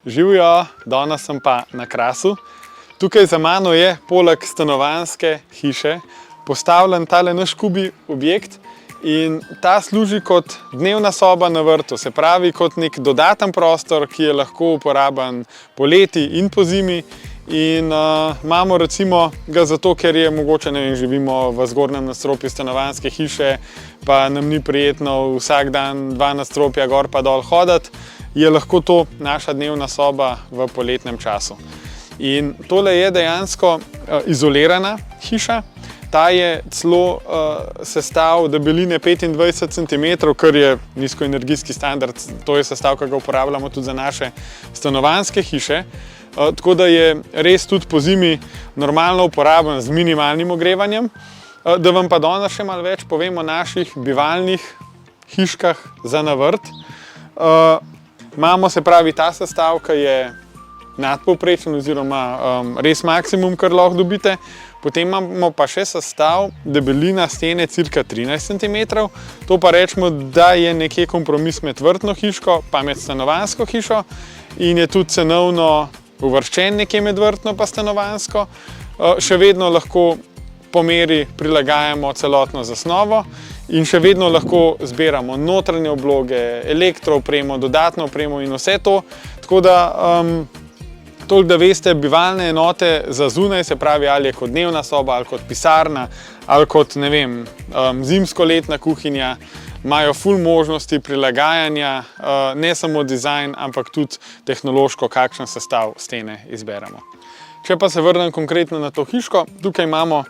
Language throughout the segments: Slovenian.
Živijo, danes sem pa na Krasu. Tukaj za mano je poleg stanovanjske hiše postavljen tale naš kubi objekt in ta služi kot dnevna soba na vrtu, se pravi kot nek dodaten prostor, ki je lahko uporaben poleti in pozimi. In imamo recimo ga zato, ker je mogoče, ne vem, živimo v zgornjem nadstropju stanovanjske hiše, pa nam ni prijetno vsak dan 2 nadstropja gor pa dol hoditi, je lahko to naša dnevna soba v poletnem času. In tole je dejansko izolirana hiša. Ta je celo sestav debeline 25 cm, kar je nizkoenergijski standard. To je sestav, ki ga uporabljamo tudi za naše stanovanjske hiše. Tako da je res tudi pozimi normalno uporaben z minimalnim ogrevanjem. Da vam pa danes še malo več povem o naših bivalnih hiškah za na vrt. Imamo, se pravi, ta sestav, ki je nadpovprečen oziroma res maksimum, kar lahko dobite. Potem imamo pa še sestav debelina stene cirka 13 cm. To pa rečemo, da je nekje kompromis med vrtno hiško pa med stanovanjsko hišo in je tudi cenovno uvrščen nekje med vrtno pa stanovanjsko. Še vedno lahko po meri prilagajamo celotno zasnovo in še vedno lahko zbiramo notranje obloge, elektroopremo, dodatno opremo in vse to. Tako da toliko, da veste, bivalne enote za zunaj, se pravi ali je kot dnevna soba, ali kot pisarna, ali kot, ne vem, zimsko-letna kuhinja, imajo ful možnosti prilagajanja, ne samo dizajn, ampak tudi tehnološko, kakšen sestav stene izberemo. Če pa se vrnem konkretno na to hiško, tukaj imamo,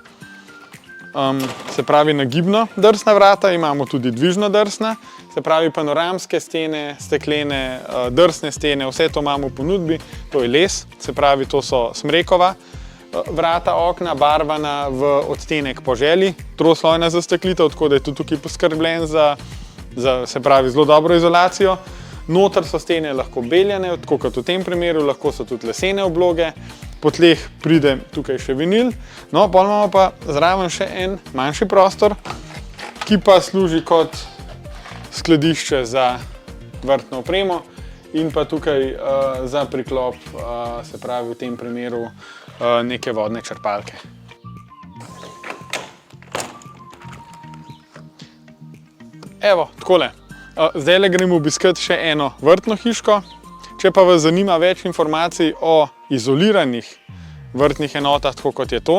se pravi, nagibno drsna vrata, imamo tudi dvižno drsna, se pravi panoramske stene, steklene, drsne stene, vse to imamo v ponudbi. To je les, se pravi, to so smrekova vrata, okna, barvana v odtenek po želji, troslojna zasteklitev, tako da je tudi tukaj poskrbljen za, se pravi, zelo dobro izolacijo. Noter so stene lahko beljane, tako kot v tem primeru, lahko so tudi lesene obloge. Po tleh pride tukaj še vinil. No, potem imamo pa zraven še en manjši prostor, ki pa služi kot skladišče za vrtno opremo in pa tukaj za priklop, se pravi v tem primeru neke vodne črpalke. Evo, takole. Zdajle gremo obiskat še eno vrtno hiško. Če pa vas zanima več informacij o izoliranih vrtnih enotah, tako kot je to,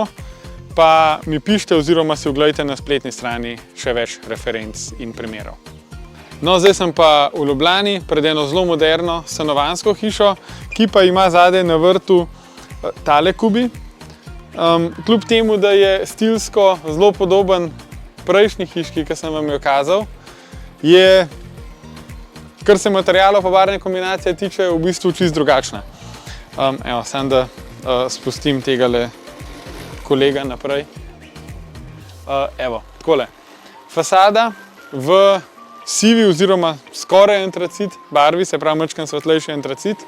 pa mi pišite oziroma si oglejte na spletni strani še več referenc in primerov. No, zdaj sem pa v Ljubljani pred eno zelo moderno stanovanjsko hišo, ki pa ima zadaj na vrtu tale kubi. Kljub temu, da je stilsko zelo podoben prejšnji hiški, ki sem vam jo kazal, je, kar se materialov pa barvne kombinacije tiče, v bistvu čisto drugačna. Evo, samo da spustim tegale kolega naprej. Evo, takole. Fasada v sivi oziroma skoraj antracit barvi, se pravi majčkeno svetlejši antracit,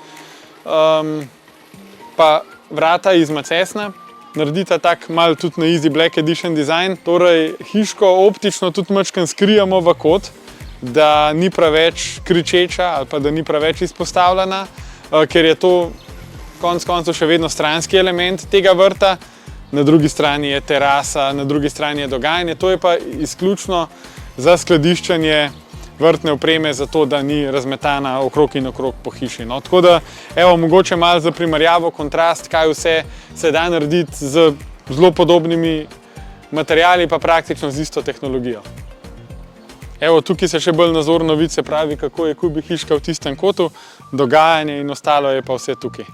pa vrata iz macesna, naredita tak malo tudi na Easy Black Edition dizajn. Torej, hiško optično tudi majčkeno skrijemo v kot, da ni preveč kričeča ali pa da ni preveč izpostavljena, ker je to konec koncev še vedno stranski element tega vrta. Na drugi strani je terasa, na drugi strani je dogajanje. To je pa izključno za skladiščenje vrtne opreme, zato da ni razmetana okrog in okrog po hiši. No, tako da, evo, mogoče malo za primerjavo, kontrast, kaj vse se da narediti z zelo podobnimi materiali, pa praktično z isto tehnologijo. Evo, tukaj se še bolj nazorno vidi, se pravi, kako je kubi hiška v tistem kotu, dogajanje in ostalo je pa vse tukaj.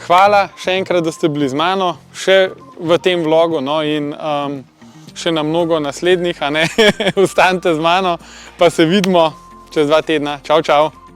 Hvala še enkrat, da ste bili z mano, še v tem vlogu, no, in še na mnogo naslednjih, a ne, ostanite z mano, pa se vidimo čez 2 tedna. Čau, čau!